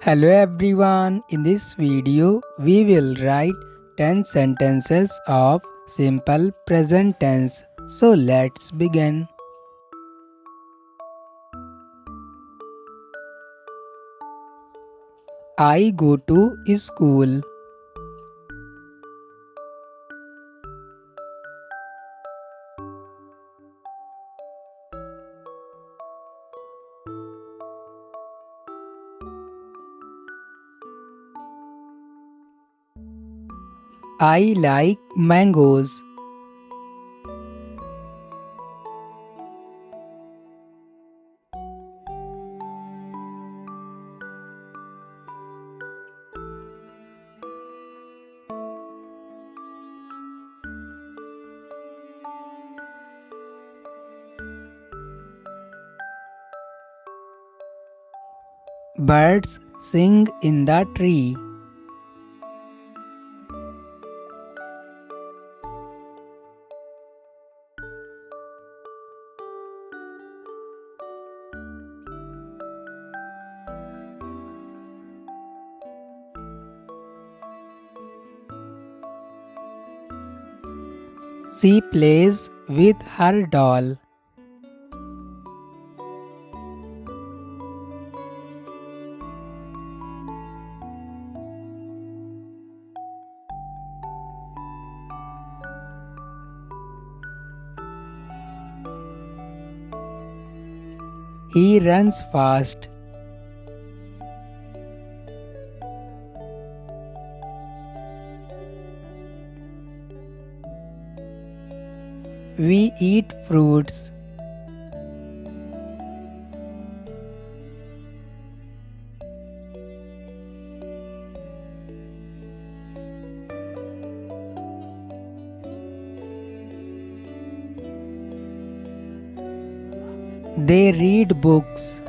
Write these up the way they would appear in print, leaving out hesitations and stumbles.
Hello everyone, in this video we will write 10 sentences of simple present tense. So let's begin. I go to school. I like mangoes. Birds sing in the tree. She plays with her doll. He runs fast. We eat fruits. They read books.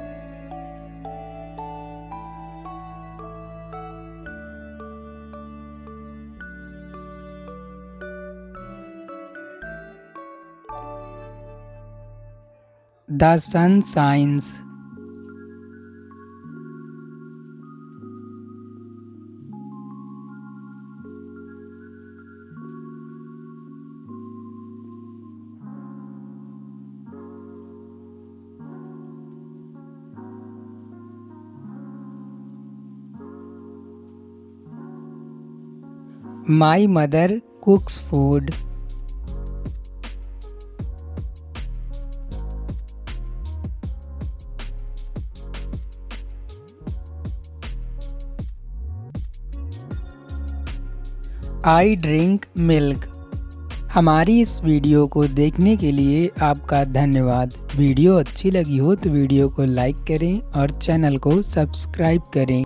The sun shines. My mother cooks food. I drink milk. हमारी इस video को देखने के लिए आपका धन्यवाद। Video अच्छी लगी हो तो वीडियो को लाइक करें और चैनल को सब्सक्राइब करें।